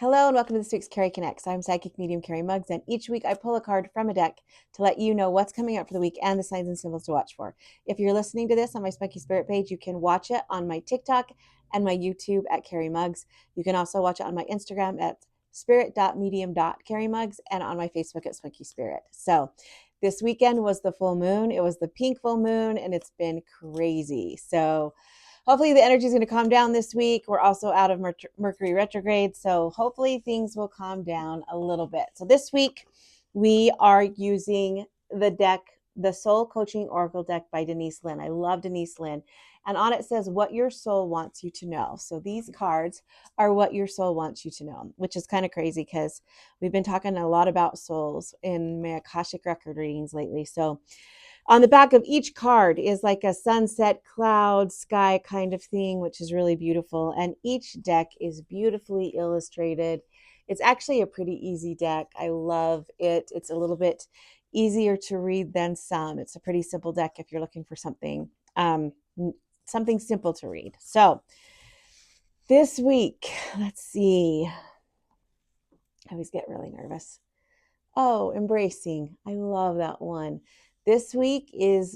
Hello and welcome to this week's Cari Connects. I'm Psychic Medium Cari Mugz, and each week I pull a card from a deck to let you know what's coming up for the week and the signs and symbols to watch for. If you're listening to this on my Spunky Spirit page, you can watch it on my TikTok and my YouTube at Cari Mugz. You can also watch it on my Instagram at spirit.medium.carimugz and on my Facebook at Spunky Spirit. So this weekend was the full moon. It was the pink full moon, and it's been crazy. So hopefully the energy is going to calm down this week. We're also out of Mercury retrograde, so hopefully things will calm down a little bit. So this week we are using the deck, the Soul Coaching Oracle deck by Denise Linn. I love Denise Linn. And on it says what your soul wants you to know. So these cards are what your soul wants you to know, which is kind of crazy because we've been talking a lot about souls in my Akashic record readings lately. So on the back of each card is like a sunset, cloud, sky kind of thing, which is really beautiful. And each deck is beautifully illustrated. It's actually a pretty easy deck. I love it. It's a little bit easier to read than some. It's a pretty simple deck if you're looking for something simple to read. So this week, let's see. I always get really nervous. Oh, embracing. I love that one. This week it's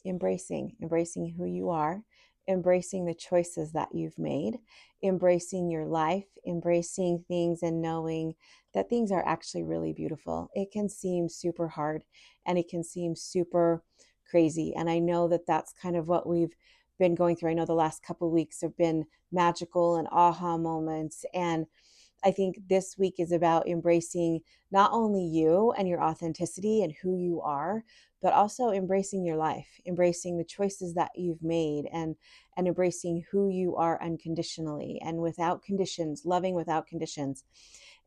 embracing who you are, embracing the choices that you've made, embracing your life, embracing things and knowing that things are actually really beautiful. It can seem super hard and it can seem super crazy. And I know that that's kind of what we've been going through. I know the last couple of weeks have been magical and aha moments, and I think this week is about embracing not only you and your authenticity and who you are, but also embracing your life, embracing the choices that you've made, and embracing who you are unconditionally and without conditions, loving without conditions,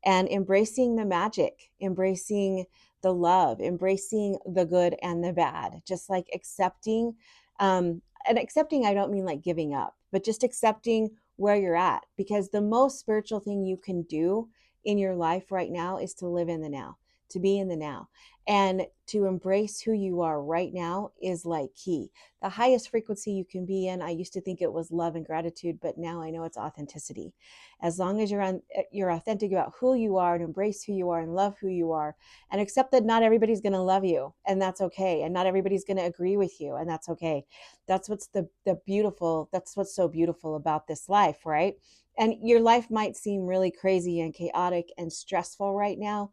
and embracing the magic, embracing the love, embracing the good and the bad, just like accepting. And accepting, I don't mean like giving up, but just accepting where you're at, because the most spiritual thing you can do in your life right now is to live in the now, to be in the now, and to embrace who you are right now is like key. The highest frequency you can be in, I used to think it was love and gratitude, but now I know it's authenticity. As long as you're authentic about who you are and embrace who you are and love who you are and accept that not everybody's going to love you, and that's okay, and not everybody's going to agree with you, and that's okay. That's what's the beautiful, that's what's so beautiful about this life, right? And your life might seem really crazy and chaotic and stressful right now,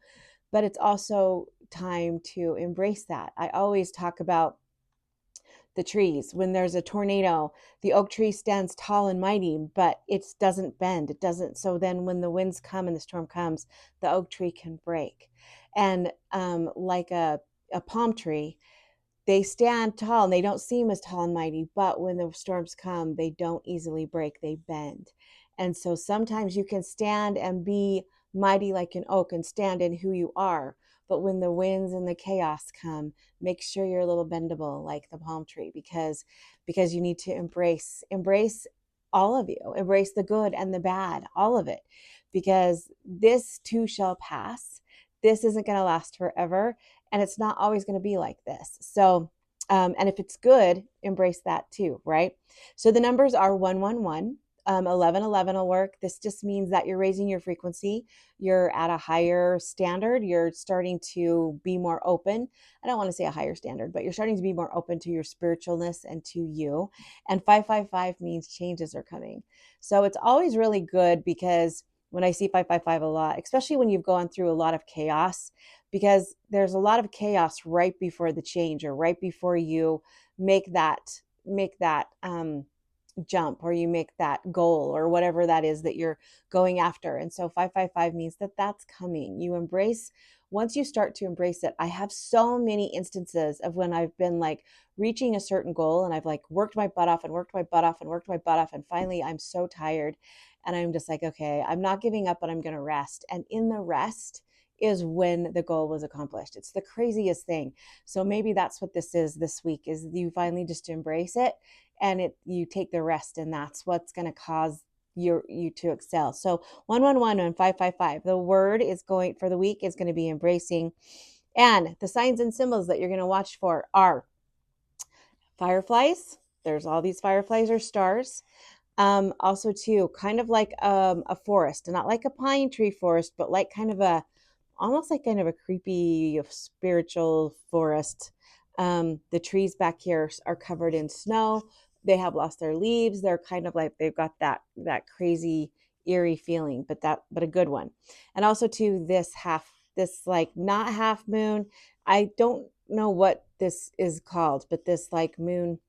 but it's also time to embrace that. I always talk about the trees. When there's a tornado, the oak tree stands tall and mighty, but it doesn't bend. It doesn't. So then when the winds come and the storm comes, the oak tree can break. And like a palm tree, they stand tall and they don't seem as tall and mighty, but when the storms come, they don't easily break, they bend. And so sometimes you can stand and be mighty like an oak and stand in who you are. But when the winds and the chaos come, make sure you're a little bendable like the palm tree, because you need to embrace all of you, embrace the good and the bad, all of it, because this too shall pass. This isn't going to last forever, and it's not always going to be like this. So, and if it's good, embrace that too, right? So the numbers are 111. 1111 will work. This just means that you're raising your frequency. You're at a higher standard. You're starting to be more open. I don't want to say a higher standard, but you're starting to be more open to your spiritualness and to you. And 555 means changes are coming. So it's always really good, because when I see 555 a lot, especially when you've gone through a lot of chaos, because there's a lot of chaos right before the change, or right before you make that jump, or you make that goal, or whatever that is that you're going after. And so 555 means that that's coming. You embrace, once you start to embrace it. I have so many instances of when I've been like reaching a certain goal, and I've like worked my butt off and worked my butt off and worked my butt off, and finally I'm so tired and I'm just like, okay, I'm not giving up, but I'm going to rest. And in the rest is when the goal was accomplished. It's the craziest thing. So maybe that's what this is this week, is you finally just embrace it, and you take the rest, and that's what's going to cause you to excel. So 111 and 555, the word is going for the week is going to be embracing. And the signs and symbols that you're going to watch for are fireflies. There's all these fireflies or stars. Also too, kind of like a forest, not like a pine tree forest, but like kind of a almost like kind of a creepy spiritual forest. The trees back here are covered in snow. They have lost their leaves. They're kind of like they've got that crazy eerie feeling, but a good one. And also too, this like not half moon. I don't know what this is called, but this like moon,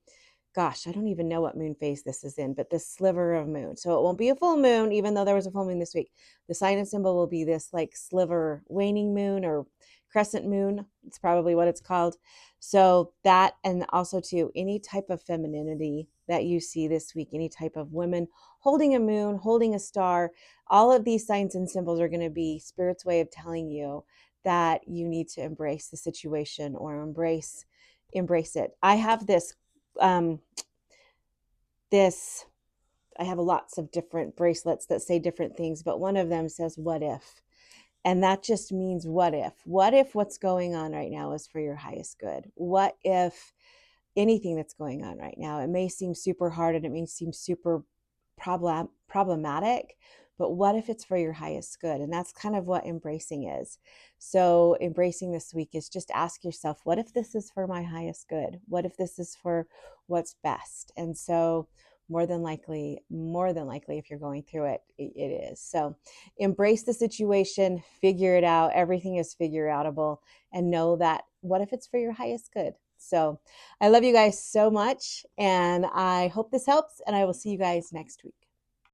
gosh, I don't even know what moon phase this is in, but this sliver of moon. So it won't be a full moon, even though there was a full moon this week. The sign and symbol will be this like sliver waning moon or crescent moon. It's probably what it's called. So that, and also too, any type of femininity that you see this week, any type of women holding a moon, holding a star, all of these signs and symbols are going to be Spirit's way of telling you that you need to embrace the situation or embrace it. I have um, this I have lots of different bracelets that say different things, but one of them says what if, and that just means what if what's going on right now is for your highest good. What if anything that's going on right now, it may seem super hard and it may seem super problematic, but what if it's for your highest good? And that's kind of what embracing is. So embracing this week is just ask yourself, what if this is for my highest good? What if this is for what's best? And so more than likely if you're going through it is. So embrace the situation, figure it out. Everything is figure outable, and know that what if it's for your highest good? So I love you guys so much, and I hope this helps, and I will see you guys next week.